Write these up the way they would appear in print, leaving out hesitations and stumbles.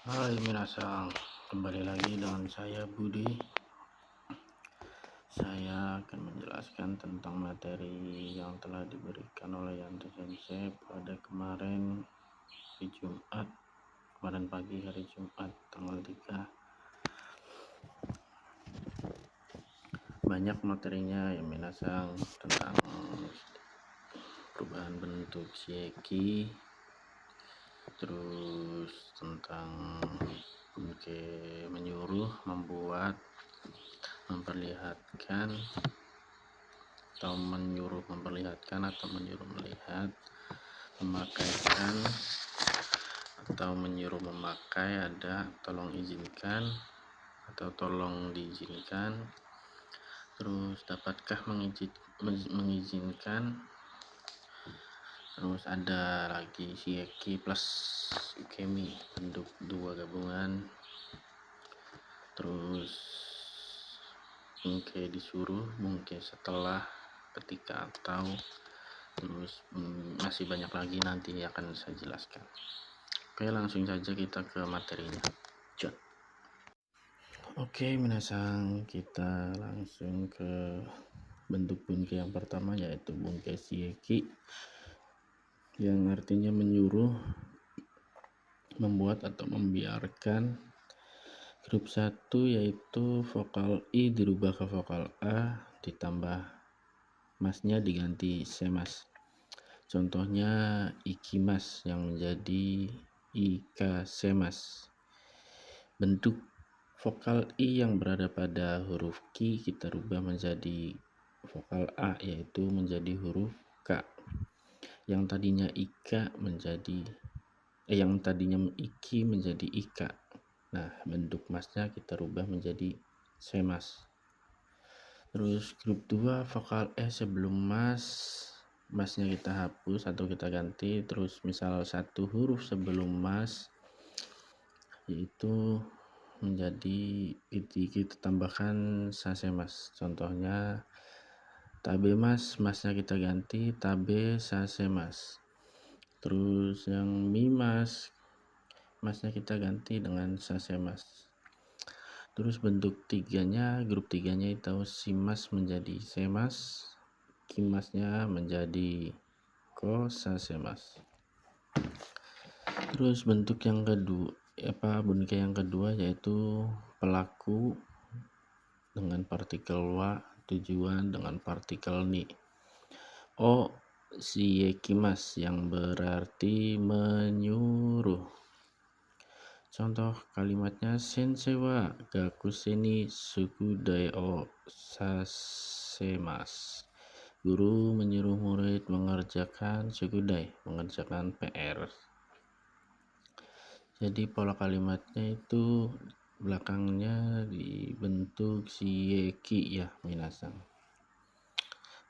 Hai minasang, kembali lagi dengan saya Budi. Saya akan menjelaskan tentang materi yang telah diberikan oleh Yanto Sensei pada kemarin kemarin pagi hari Jumat tanggal 3. Banyak materinya ya minasang, tentang perubahan bentuk shieki, terus tentang menyuruh, membuat, memperlihatkan atau menyuruh memperlihatkan atau menyuruh melihat, memakaikan atau menyuruh memakai, ada tolong izinkan atau tolong diizinkan, terus dapatkah mengizinkan, terus ada lagi shieki plus ukemi bentuk dua gabungan, terus mungkin disuruh, mungkin setelah, ketika, atau terus masih banyak lagi nanti akan saya jelaskan. Oke, langsung saja kita ke materinya. Oke minasang, kita langsung ke bentuk bunke yang pertama, yaitu bunke shieki, yang artinya menyuruh, membuat atau membiarkan. Grup 1 yaitu vokal I dirubah ke vokal A, ditambah masnya diganti semas. Contohnya ikimas yang menjadi ikasemas. Bentuk vokal I yang berada pada huruf Ki kita rubah menjadi vokal A, yaitu menjadi huruf K. Yang tadinya Iki menjadi Ika. Nah, bentuk masnya kita rubah menjadi semas. Terus grup 2 vokal E sebelum masnya kita hapus atau kita ganti, terus misal satu huruf sebelum mas yaitu menjadi kita tambahkan sasemas. Contohnya tabemas, masnya kita ganti tabe sasemas. Terus yang mimas, masnya kita ganti dengan sasemas. Terus bentuk grup tiganya itu simas menjadi semas, kimasnya menjadi kosasemas. Terus bentuk yang kedua, bunke yang kedua yaitu pelaku dengan partikel wa, tujuan dengan partikel ni. O shiekimas yang berarti menyuruh. Contoh kalimatnya sensei wa gakusei sukudai o sasemas. Guru menyuruh murid mengerjakan sukudai, mengerjakan PR. Jadi pola kalimatnya itu belakangnya dibentuk shieki ya minasang.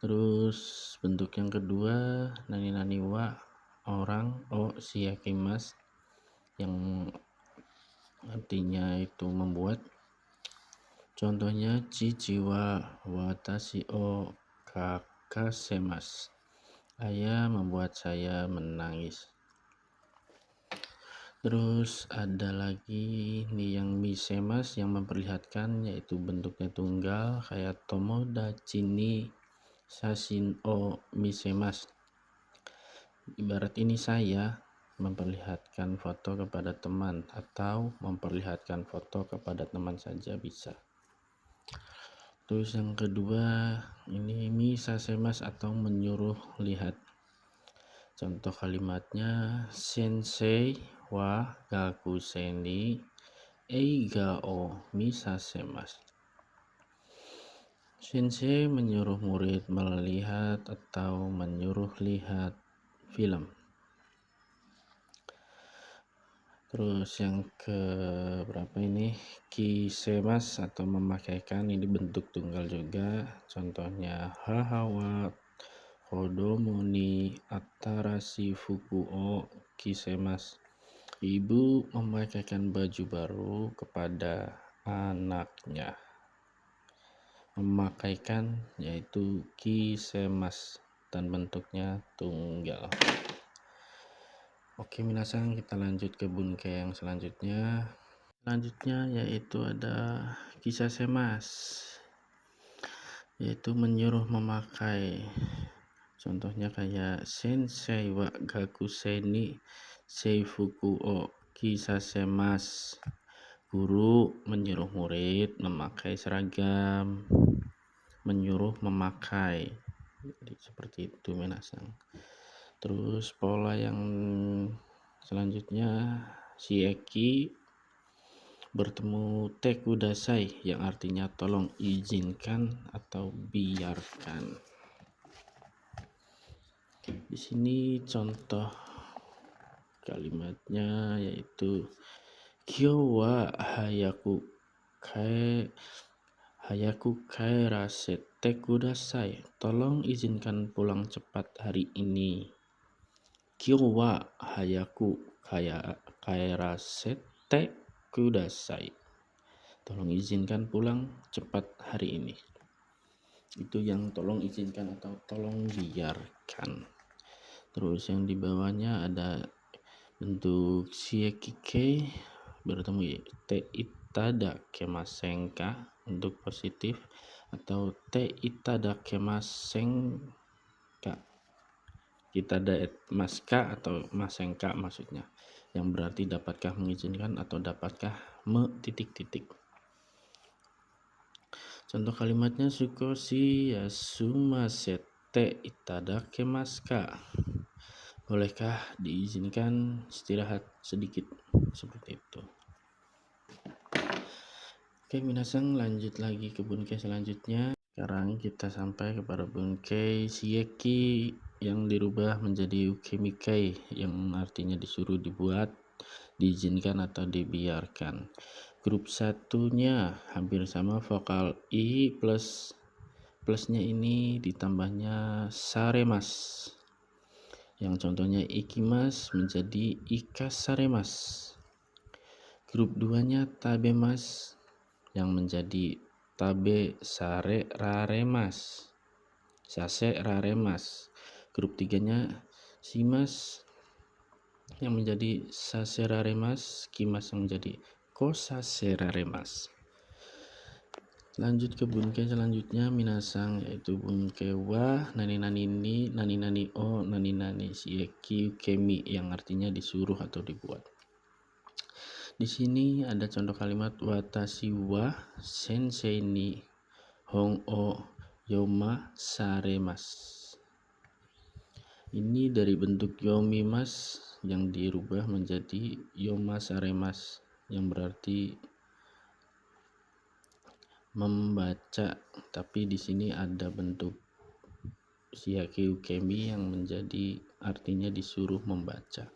Terus bentuk yang kedua nani wa orang, o shiekimas yang artinya itu membuat. Contohnya chichi wa watashi o kakasemas. Ayah membuat saya menangis. Terus ada lagi nih yang misemas yang memperlihatkan, yaitu bentuknya tunggal kayak tomodachi ni sashin o misemas. Ibarat ini saya memperlihatkan foto kepada teman, atau memperlihatkan foto kepada teman saja bisa. Terus yang kedua ini misasemas atau menyuruh lihat. Contoh kalimatnya sensei wa gakusei ni eiga o misasemas. Sensei menyuruh murid melihat atau menyuruh lihat film. Terus yang ke berapa ini, kisemas atau memakaikan, ini bentuk tunggal juga. Contohnya hahawa kodomo ni atarashi fuku o kisemas. Ibu memakaikan baju baru kepada anaknya. Memakaikan yaitu kisemas dan bentuknya tunggal. Oke minasan, kita lanjut ke bunke yang selanjutnya. Selanjutnya yaitu ada kisah semas, yaitu menyuruh memakai. Contohnya kayak sensei wa gakusei ni seifuku o kisasemas. Guru menyuruh murid memakai seragam, menyuruh memakai. Jadi seperti itu minasan. Terus pola yang selanjutnya, shieki bertemu tekudasai yang artinya tolong izinkan atau biarkan. Di sini contoh kalimatnya yaitu kyo wa hayaku kaerasete kudasai. Tolong izinkan pulang cepat hari ini. Kyo wa hayaku kaerasete kudasai. Tolong izinkan pulang cepat hari ini. Itu yang tolong izinkan atau tolong biarkan. Terus yang di bawahnya ada bentuk shiekike bertemu te itada kemasenka untuk positif, atau te itada kemasenka itada maska atau masenka maksudnya, yang berarti dapatkah mengizinkan atau dapatkah titik-titik. Contoh kalimatnya sukoshi yasumasete itadakemaska. Bolehkah diizinkan istirahat sedikit, seperti itu. Oke minasan, lanjut lagi ke bunke selanjutnya. Sekarang kita sampai kepada bunke shieki yang dirubah menjadi ukemikai, yang artinya disuruh dibuat, diizinkan atau dibiarkan. Grup satunya hampir sama, vokal i plusnya ini ditambahnya saremas. Yang contohnya ikimas menjadi ikasaremas. Grup 2-nya tabemas yang menjadi tabe sare raremas. Sase raremas. Grup 3-nya shimas yang menjadi sase raremas, kimas yang menjadi kosase raremas. Lanjut ke bunke selanjutnya minasang, yaitu bunke wa nani ni nani o nani shieki ukemi, yang artinya disuruh atau dibuat. Di sini ada contoh kalimat watashi wa sensei ni hon o yoma saremas. Ini dari bentuk yomimas yang dirubah menjadi yoma saremas, yang berarti membaca, tapi di sini ada bentuk shieki ukemi yang menjadi artinya disuruh membaca.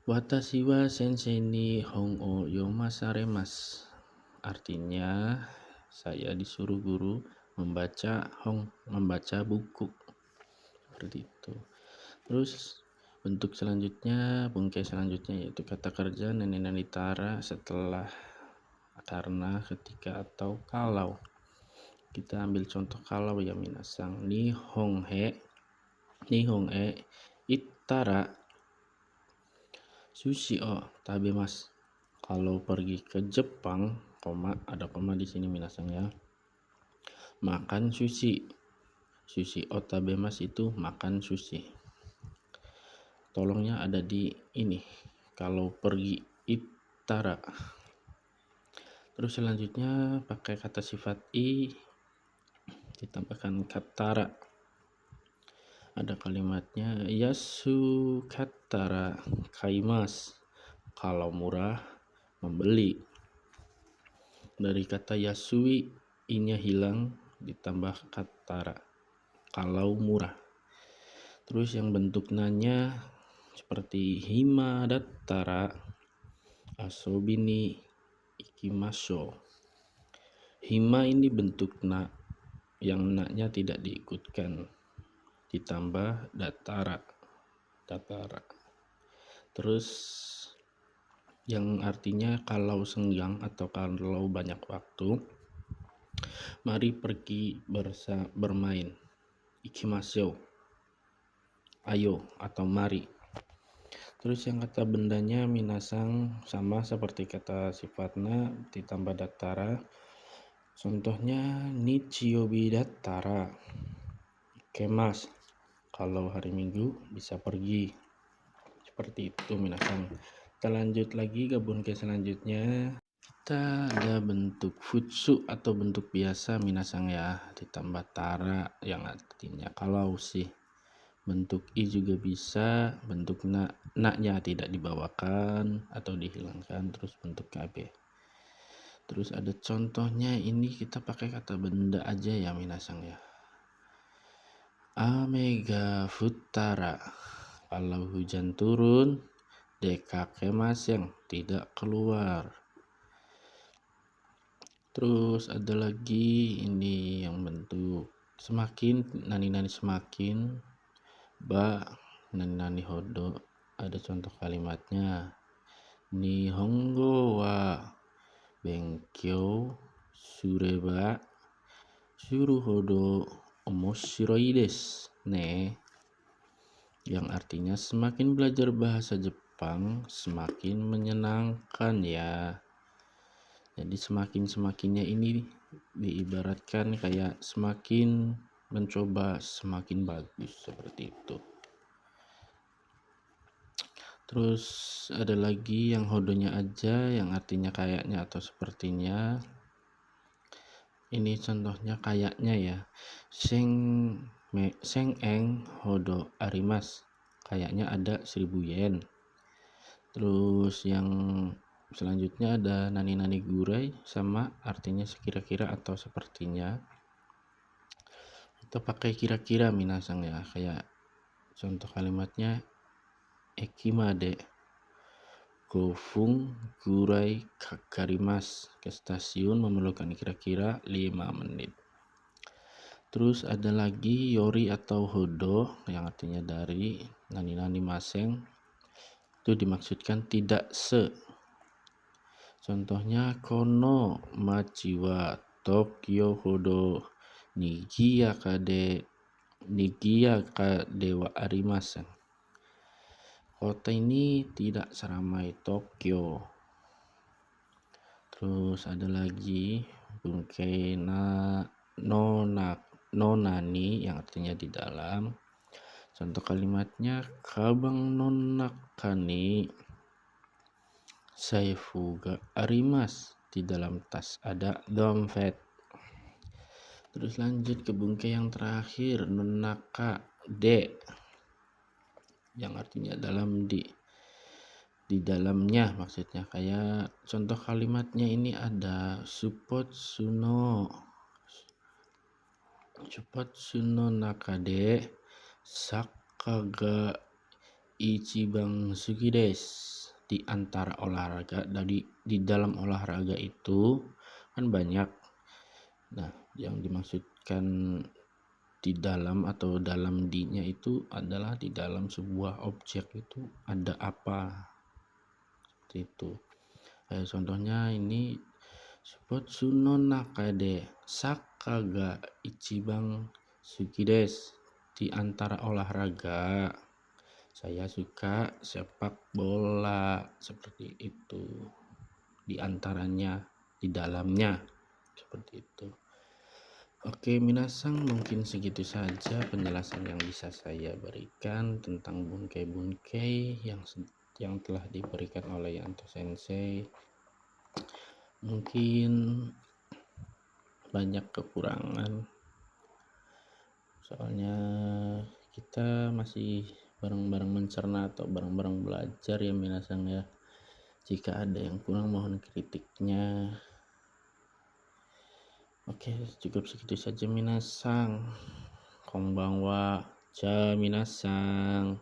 Watashi wa sensei ni hon o yomasaremas. Artinya saya disuruh guru membaca buku. Seperti itu. Terus bentuk selanjutnya, bunke selanjutnya yaitu kata kerja nani tara setelah, karena, ketika, atau kalau. Kita ambil contoh kalau ya minasang. Nihon e ittara sushi o tabemasu. Kalau pergi ke Jepang, ada koma di sini minasang ya. Makan sushi. Sushi o tabemasu itu makan sushi. Tolongnya ada di ini. Kalau pergi ittara. Terus selanjutnya pakai kata sifat i ditambahkan katara. Ada kalimatnya yasu katara kaimas. Kalau murah membeli. Dari kata yasui i-nya hilang ditambah katara. Kalau murah. Terus yang bentuk nanya seperti hima dattara asobi ni ikimasho. Hima ini bentuk na, yang na-nya tidak diikutkan, ditambah datara. Terus yang artinya kalau senggang atau kalau banyak waktu, mari pergi bermain. Ikimashou, ayo atau mari. Terus yang kata bendanya minasang sama seperti kata sifatnya ditambah dattara. Contohnya Nichiyobi dattara kemas. Kalau hari Minggu bisa pergi. Seperti itu minasang. Kita lanjut lagi ke bunke selanjutnya. Kita ada bentuk futsu atau bentuk biasa minasang ya, ditambah tara yang artinya kalau sih. Bentuk i juga bisa, bentuk na-nya tidak dibawakan atau dihilangkan, terus bentuk kb. Terus ada contohnya, ini kita pakai kata benda aja ya minasang ya. Amega futara, kalau hujan turun, dekake maseng, tidak keluar. Terus ada lagi ini yang bentuk semakin, nani-nani semakin, ba, nani-nani hodo. Ada contoh kalimatnya. Nihongo wa benkyou sureba suru hodo omoshiroi desu ne. Yang artinya semakin belajar bahasa Jepang semakin menyenangkan ya. Jadi semakin-semakinnya ini diibaratkan kayak semakin mencoba semakin bagus seperti itu. Terus ada lagi yang hodonya aja yang artinya kayaknya atau sepertinya. Ini contohnya kayaknya ya. Seng eng hodo arimas. Kayaknya ada 1000 yen. Terus yang selanjutnya ada nani-nani gurai sama artinya sekira-kira atau sepertinya. Kita pakai kira-kira minasang ya, kayak contoh kalimatnya ekimade gofung gurai kakarimas, ke stasiun memerlukan kira-kira 5 menit. Terus ada lagi yori atau hodo yang artinya dari, nani-nani maseng itu dimaksudkan tidak se. Contohnya kono machi wa Tokyo hodo nigiyaka de wa arimasen. Kota ini tidak seramai Tokyo. Terus ada lagi bungkai nonani yang artinya di dalam. Contoh kalimatnya kabang nonakani saifu ga arimas, di dalam tas ada dompet. Terus lanjut ke bungkai yang terakhir, nonaka de yang artinya dalam, di dalamnya maksudnya. Kayak contoh kalimatnya ini ada support suno nakade sakaga ichiban suki desu. Di antara olahraga, di dalam olahraga itu kan banyak. Nah, yang dimaksudkan di dalam atau dalam di-nya itu adalah di dalam sebuah objek itu ada apa. Seperti itu. Contohnya ini Spotsu no nakade sakaga ichiban suki desu. Di antara olahraga saya suka sepak bola, seperti itu. Di antaranya, di dalamnya, seperti itu. Oke, minasang, mungkin segitu saja penjelasan yang bisa saya berikan tentang bunkai-bunkai yang telah diberikan oleh Yanto Sensei. Mungkin banyak kekurangan, soalnya kita masih bareng-bareng mencerna atau bareng-bareng belajar ya minasang ya. Jika ada yang kurang mohon kritiknya. Oke, cukup segitu saja minasang. Konbanwa, ja minasang.